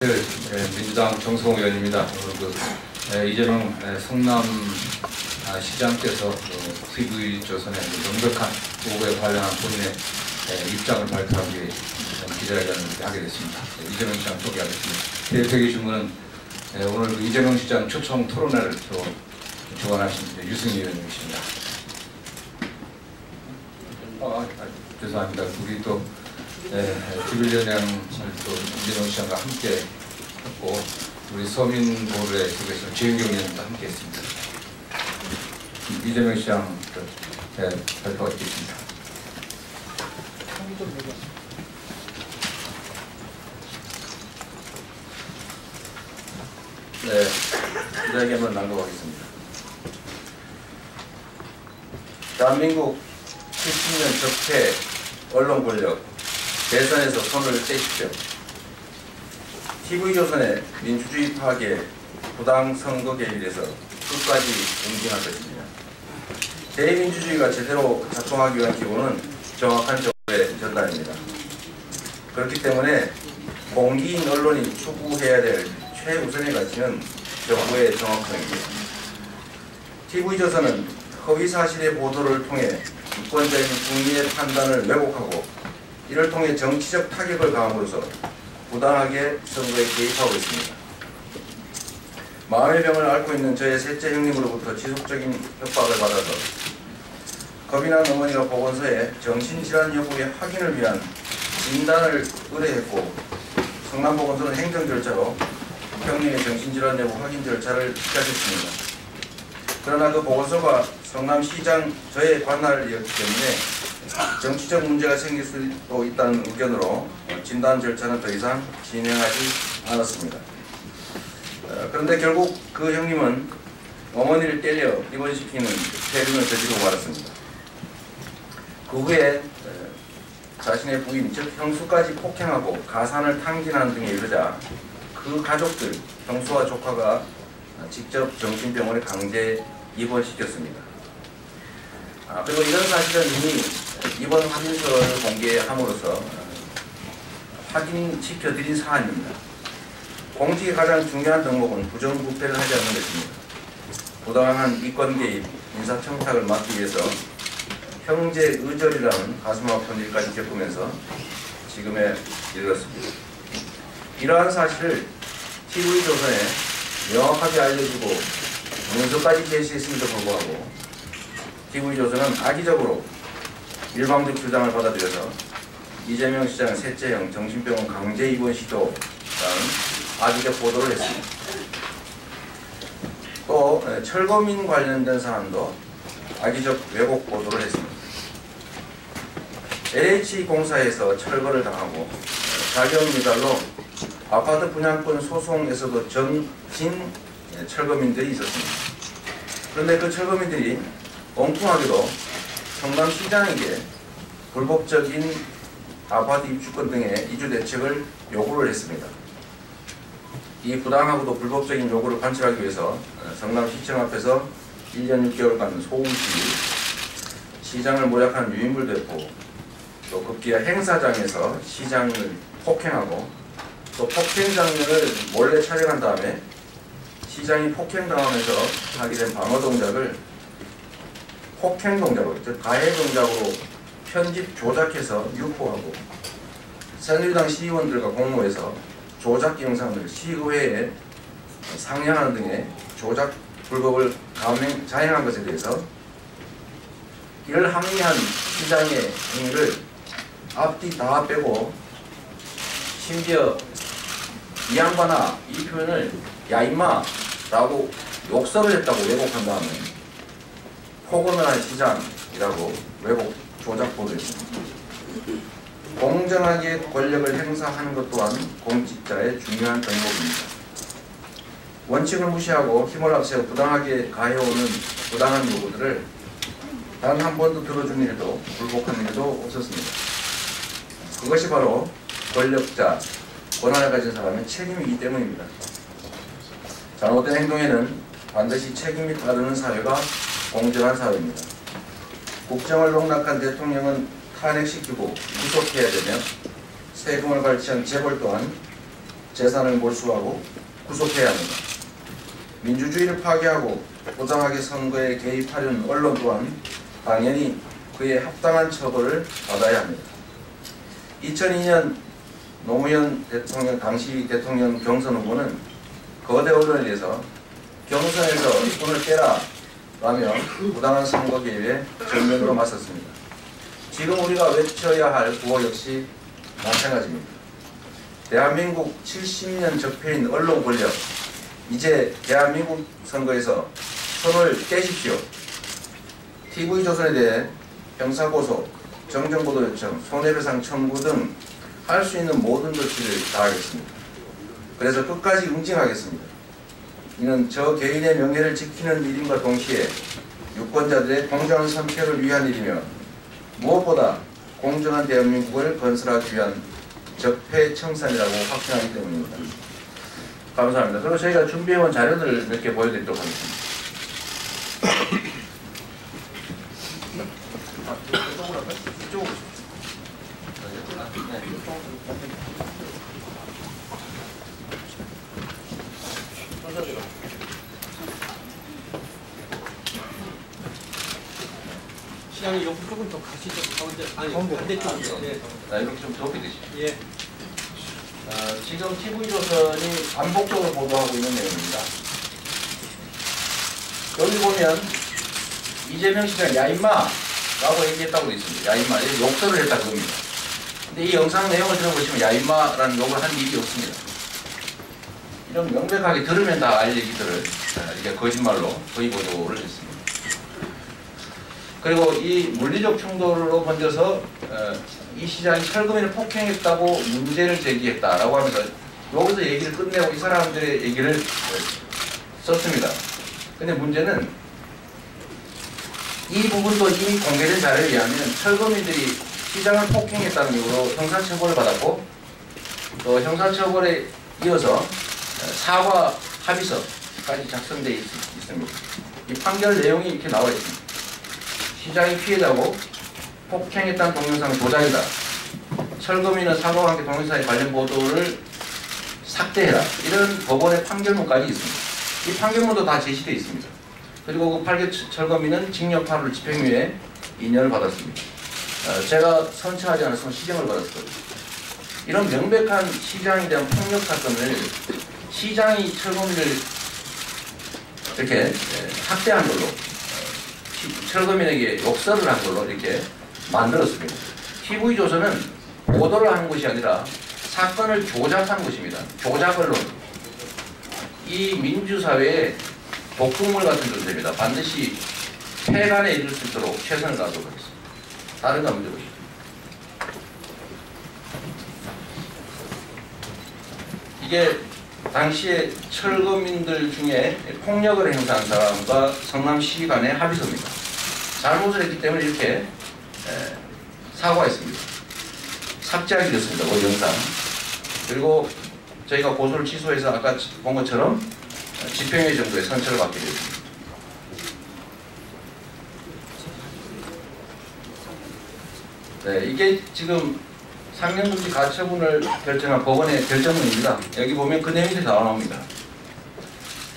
민주당 정성호 의원입니다. 오늘 이재명 성남시장께서 TV조선의 명백한 보고에 관련한 본인의 입장을 발표하기 위해 기자회견을 하게 됐습니다. 이재명 시장 소개하겠습니다. 대표의 질문은 오늘 이재명 시장 초청 토론회를 주관하신 유승희 의원님이십니다. 죄송합니다. 우리 또 디빌리언양을 또 이재명 시장과 함께 했고 우리 서민보호의 속에서 최은경 의원님과 함께 했습니다. 이재명 시장 발표가 있겠습니다. 네, 기자회견을 낭독하겠습니다. 대한민국 70년 적폐 언론 권력 대선에서 손을 떼십시오. TV조선의 민주주의 파괴, 부당 선거 개입에서 끝까지 응징할 것입니다. 대민주주의가 제대로 작동하기 위한 기본은 정확한 정보의 전달입니다. 그렇기 때문에 공기인 언론이 추구해야 될 최우선의 가치는 정보의 정확성입니다. TV조선은 허위사실의 보도를 통해 유권자인 국민의 판단을 왜곡하고 이를 통해 정치적 타격을 가함으로써 부당하게 선거에 개입하고 있습니다. 마음의 병을 앓고 있는 저의 셋째 형님으로부터 지속적인 협박을 받아서 겁이 난 어머니가 보건소에 정신질환 여부의 확인을 위한 진단을 의뢰했고 성남보건소는 행정 절차로 형님의 정신질환 여부 확인 절차를 시작했습니다. 그러나 그 보건소가 성남시장 저의 관할이었기 때문에 정치적 문제가 생길 수도 있다는 의견으로 진단 절차는 더 이상 진행하지 않았습니다. 그런데 결국 그 형님은 어머니를 때려 입원시키는 폐륜을 저지르고 말았습니다. 그 후에 자신의 부인, 즉 형수까지 폭행하고 가산을 탕진하는 등에 이르자 그 가족들, 형수와 조카가 직접 정신병원에 강제 입원시켰습니다. 그리고 이런 사실은 이미 입원 확인서를 공개함으로써 확인시켜드린 사안입니다. 공직의 가장 중요한 덕목은 부정부패를 하지 않는 것입니다. 부당한 이권 개입, 인사청탁을 막기 위해서 형제의절이라는 가슴 아픈 일까지 겪으면서 지금에 이르렀습니다. 이러한 사실을 TV조선에 명확하게 알려주고 문서까지 제시했음에도 불구하고 TV조선은 악의적으로 일방적 주장을 받아들여서 이재명 시장 셋째형 정신병원 강제 입원 시도라는 악의적 보도를 했습니다. 또 철거민 관련된 사안도 악의적 왜곡 보도를 했습니다. LH공사에서 철거를 당하고 자격 미달로 아파트 분양권 소송에서도 진 철거민들이 있었습니다. 그런데 그 철거민들이 엉뚱하게도 성남시장에게 불법적인 아파트 입주권 등의 이주 대책을 요구를 했습니다. 이 부당하고도 불법적인 요구를 관철하기 위해서 성남시청 앞에서 1년 6개월간 소음시, 시장을 모략한 유인물도 했고 또 급기야 행사장에서 시장을 폭행하고 또 폭행 장면을 몰래 촬영한 다음에 시장이 폭행당하면서 하게 된 방어 동작을 폭행 동작으로, 즉 가해 동작으로 편집 조작해서 유포하고 새누리당 시의원들과 공모해서 조작 영상을 시의회에 상영하는 등의 조작 불법을 자행한 것에 대해서 이를 항의한 시장의 행위를 앞뒤 다 빼고 심지어 이 양반아 이 표현을 야 임마 라고 욕설을 했다고 왜곡한 다음에 폭언을 한 시장이라고 왜곡 조작 보도했습니다. 공정하게 권력을 행사하는 것 또한 공직자의 중요한 덕목입니다. 원칙을 무시하고 힘을 앞세워 부당하게 가해오는 부당한 요구들을 단 한 번도 들어준 일도 불복한 일도 없었습니다. 그것이 바로 권력자, 권한을 가진 사람의 책임이기 때문입니다. 잘못된 행동에는 반드시 책임이 따르는 사회가 공정한 사회입니다. 국정을 농락한 대통령은 탄핵시키고 구속해야 되며 세금을 발치한 재벌 또한 재산을 몰수하고 구속해야 합니다. 민주주의를 파괴하고 부당하게 선거에 개입하려는 언론 또한 당연히 그에 합당한 처벌을 받아야 합니다. 2002년 노무현 대통령 당시 대통령 경선 후보는 거대 언론에 대해서 경선에서 손을 떼라 라며 부당한 선거 개입에 전면으로 맞섰습니다. 지금 우리가 외쳐야 할 구호 역시 마찬가지입니다. 대한민국 70년 적폐인 언론 권력, 이제 대한민국 선거에서 손을 떼십시오. TV조선에 대해 형사고소, 정정보도 요청, 손해배상 청구 등 할 수 있는 모든 조치를 다하겠습니다. 그래서 끝까지 응징하겠습니다. 이는 저 개인의 명예를 지키는 일임과 동시에 유권자들의 공정한 선택을 위한 일이며 무엇보다 공정한 대한민국을 건설하기 위한 적폐청산이라고 확신하기 때문입니다. 감사합니다. 그리고 저희가 준비해온 자료들을 몇 개 보여드리도록 하겠습니다. 시장이 옆으로 조금 더 가시죠. 가운데, 아니, 반대쪽으로. 네. 이렇게 좀 좁게 되시죠. 예. 지금 TV조선이 반복적으로 보도하고 있는 내용입니다. 여기 보면 이재명 시장 야 임마 라고 얘기했다고 되어 있습니다. 야 임마 욕설을 했다 그겁니다. 근데 이 영상 내용을 들어보시면 야 임마라는 욕을 한 일이 없습니다. 이런 명백하게 들으면 다 알 얘기들을 이게 거짓말로 거의 보도를 했습니다. 그리고 이 물리적 충돌로 번져서 이 시장이 철거민을 폭행했다고 문제를 제기했다라고 하면서 여기서 얘기를 끝내고 이 사람들의 얘기를 썼습니다. 근데 문제는 이 부분도 이미 공개된 자료에 의하면 철거민들이 시장을 폭행했다는 이유로 형사처벌을 받았고 또 형사처벌에 이어서 사과 합의서까지 작성되어 있습니다. 이 판결 내용이 이렇게 나와 있습니다. 시장이 피해자고 폭행했다는 동영상은 조작이다. 철거민은 사과와 함께 동영상의 관련 보도를 삭제해라. 이런 법원의 판결문까지 있습니다. 이 판결문도 다 제시되어 있습니다. 그리고 그 8개 철거민은 징역 8월 집행유예 2년을 받았습니다. 제가 선처하지 않았으면 시정을 받았거든요. 이런 명백한 시장에 대한 폭력 사건을 시장이 철거민을 이렇게 학대한 걸로 철거민에게 욕설을 한 걸로 이렇게 만들었습니다. TV조선은 보도를 하는 것이 아니라 사건을 조작한 것입니다. 조작 언론. 이 민주사회의 독극물 같은 존재입니다. 반드시 폐간에 이를 수 있도록 최선을 다하도록 하겠습니다. 다른 거 한번 보시죠. 이게 당시에 철거민들 중에 폭력을 행사한 사람과 성남시 간의 합의서입니다. 잘못을 했기 때문에 이렇게 사과했습니다. 삭제하기로 했습니다. 그 영상. 그리고 저희가 고소를 취소해서 아까 본 것처럼 집행유예 정도의 선처를 받게 되었습니다. 네, 이게 지금 상명금지 가처분을 결정한 법원의 결정문입니다. 여기 보면 그 내용이 다 나옵니다.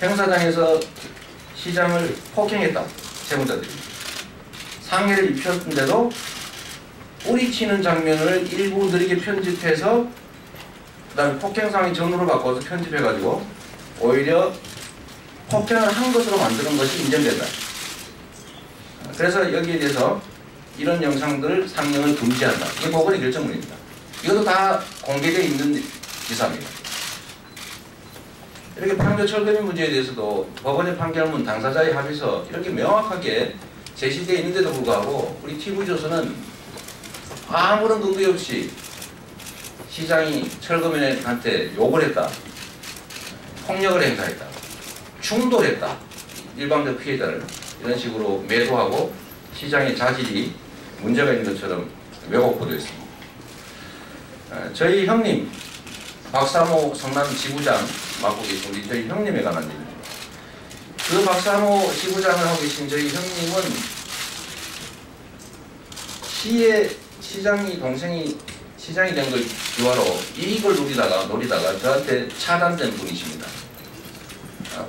행사장에서 시장을 폭행했다. 채무자들이. 상해를 입혔는데도 뿌리치는 장면을 일부 느리게 편집해서 그다음에 폭행 상황 전후를 바꿔서 편집해가지고 오히려 폭행을 한 것으로 만드는 것이 인정된다. 그래서 여기에 대해서 이런 영상들을 상영을 금지한다. 이게 법원의 결정문입니다. 이것도 다 공개되어 있는 기사입니다. 이렇게 판결 철거민 문제에 대해서도 법원의 판결문, 당사자의 합의서 이렇게 명확하게 제시되어 있는데도 불구하고 우리 TV조선은 아무런 근거 없이 시장이 철거민한테 욕을 했다. 폭력을 행사했다. 충돌했다. 일방적 피해자를 이런 식으로 매도하고 시장의 자질이 문제가 있는 것처럼 왜곡 보도했습니다. 저희 형님 박사모 성남 지부장 맡고 계신 우리 저희 형님에 관한 얘기입니다. 그 박사모 지부장을 하고 계신 저희 형님은 시의 시장이 동생이 시장이 된 걸 기화로 이익을 노리다가 저한테 차단된 분이십니다.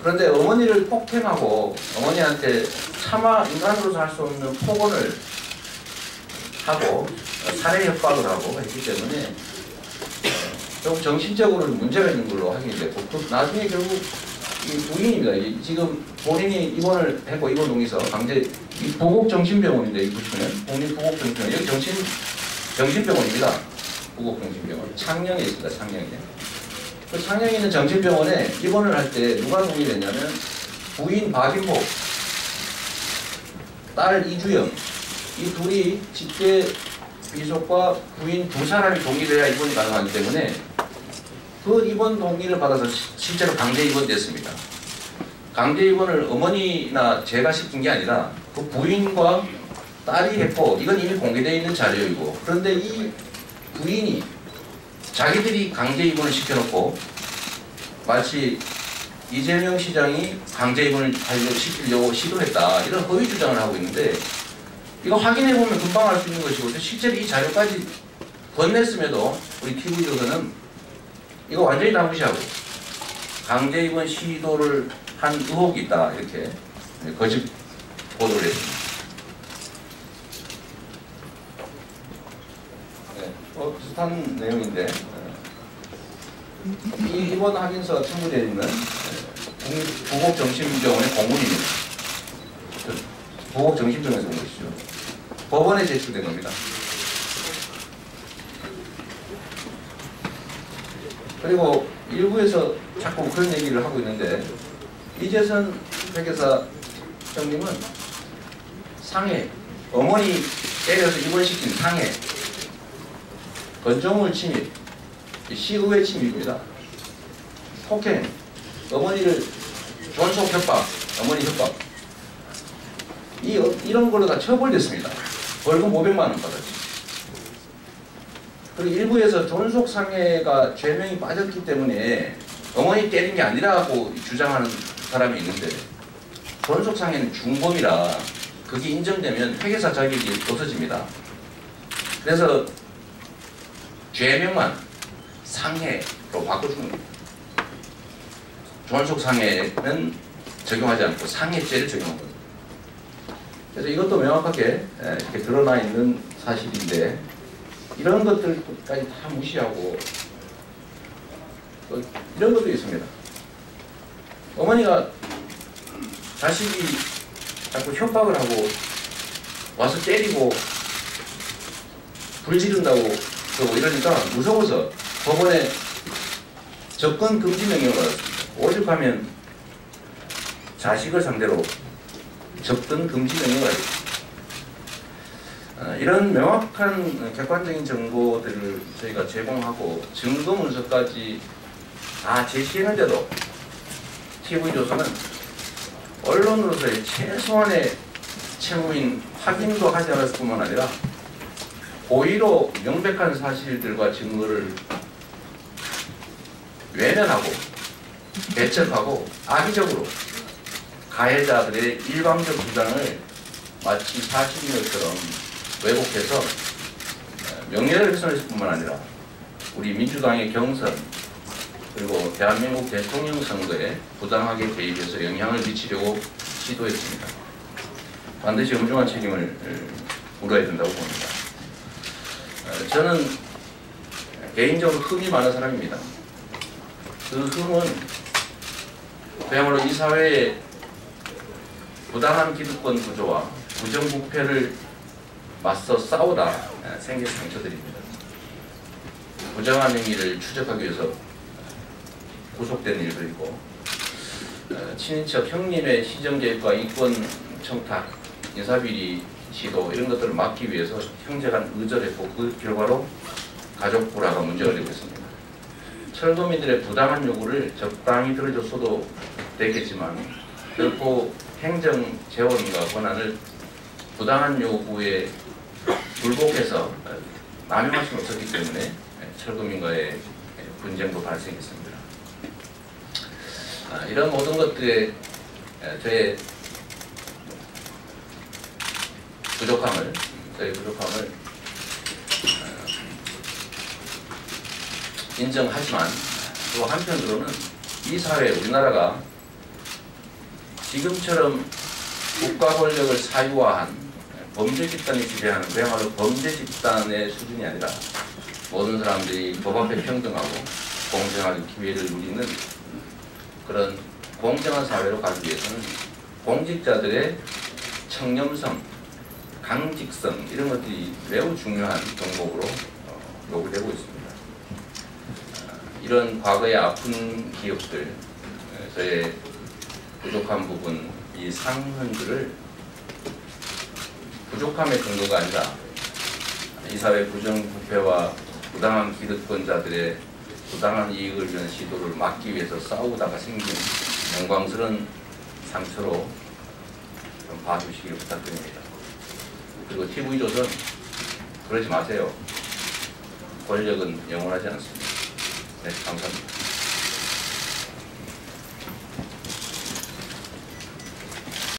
그런데 어머니를 폭행하고 어머니한테 차마 인간으로서 할 수 없는 폭언을 하고 살해 협박을 하고 했기 때문에 좀 정신적으로 문제가 있는 걸로 확인이 됐고, 그 나중에 결국 이 부인입니다. 지금 본인이 입원을 했고, 입원 동의서 강제, 이 부곡정신병원인데, 이 보시면 국립부곡정신병원, 여기 정신병원입니다. 부곡정신병원 창녕에 있습니다. 창녕에. 그 창녕에 있는 정신병원에 입원을 할 때 누가 동의를 했냐면 부인 박인복, 딸 이주영, 이 둘이 직계 비속과 부인 두 사람이 동의를 해야 입원이 가능하기 때문에 그 입원 동의를 받아서 실제로 강제 입원됐습니다. 강제 입원을 어머니나 제가 시킨 게 아니라 그 부인과 딸이 했고, 이건 이미 공개되어 있는 자료이고, 그런데 이 부인이 자기들이 강제 입원을 시켜놓고 마치 이재명 시장이 강제 입원을 시키려고 시도했다, 이런 허위 주장을 하고 있는데, 이거 확인해보면 금방 알 수 있는 것이고, 실제로 이 자료까지 건넸음에도 우리 TV조선은 이거 완전히 다 무시하고 강제 입원 시도를 한 의혹이 있다, 이렇게 거짓 보도를 했습니다. 비슷한 내용인데, 이 입원 확인서가 첨부되어 있는 부곡정신병원의 공문입니다. 부곡정신병원에서 온 것이죠. 법원에 제출된 겁니다. 그리고 일부에서 자꾸 그런 얘기를 하고 있는데, 이재선 회계사 형님은 상해, 어머니 때려서 입원시킨 상해, 건조물 침입, 시의회 침입입니다. 폭행, 어머니를 존속 협박, 어머니 협박, 이런 걸로 다 처벌됐습니다. 벌금 500만 원 받았죠. 그리고 일부에서 존속상해가 죄명이 빠졌기 때문에 어머니 때린 게 아니라고 주장하는 사람이 있는데, 존속상해는 중범이라 그게 인정되면 회계사 자격이 없어집니다. 그래서 죄명만 상해로 바꿔주는 겁니다. 존속상해는 적용하지 않고 상해죄를 적용한 겁니다. 그래서 이것도 명확하게 이렇게 드러나 있는 사실인데, 이런 것들까지 다 무시하고 또 이런 것도 있습니다. 어머니가 자식이 자꾸 협박을 하고 와서 때리고 불 지른다고 그러고 이러니까 무서워서 법원에 접근 금지 명령을 받았습니다. 오죽하면 자식을 상대로 접근 금지 명령을 받았습니다. 이런 명확한 객관적인 정보들을 저희가 제공하고 증거 문서까지 다 제시했는데도 TV조선은 언론으로서의 최소한의 채무인 확인도 하지 않았을 뿐만 아니라 고의로 명백한 사실들과 증거를 외면하고 배척하고 악의적으로 가해자들의 일방적 주장을 마치 사실인 것처럼 왜곡해서 명예를 훼손했을 뿐만 아니라 우리 민주당의 경선 그리고 대한민국 대통령 선거에 부당하게 개입해서 영향을 미치려고 시도했습니다. 반드시 엄중한 책임을 물어야 된다고 봅니다. 저는 개인적으로 흠이 많은 사람입니다. 그 흠은 그야말로 이 사회의 부당한 기득권 구조와 부정부패를 맞서 싸우다 생긴 상처들입니다. 부정한 행위를 추적하기 위해서 구속된 일도 있고, 친인척 형님의 시정개입과 이권 청탁, 인사비리 시도 이런 것들을 막기 위해서 형제 간 의절했고, 그 결과로 가족 불화가 문제가 되고 있습니다. 철도민들의 부당한 요구를 적당히 들어줬어도 되겠지만 결코 행정 재원과 권한을 부당한 요구에 굴복해서 남용할 수는 없었기 때문에 철도민과의 분쟁도 발생했습니다. 이런 모든 것들에 저의 부족함을 인정하지만 또 한편으로는 이 사회 우리나라가 지금처럼 국가 권력을 사유화한 범죄 집단이 지배하는 그야말로 범죄 집단의 수준이 아니라 모든 사람들이 법 앞에 평등하고 공정한 기회를 누리는 그런 공정한 사회로 가기 위해서는 공직자들의 청렴성, 강직성 이런 것들이 매우 중요한 덕목으로 요구되고 있습니다. 이런 과거의 아픈 기억들, 저의 부족한 부분, 이 상흔들을 부족함의 근거가 아니라 이 사회 부정부패와 부당한 기득권자들의 부당한 이익을 위한 시도를 막기 위해서 싸우다가 생긴 영광스러운 상처로 좀 봐주시길 부탁드립니다. 그리고 TV조선 그러지 마세요. 권력은 영원하지 않습니다. 네, 감사합니다.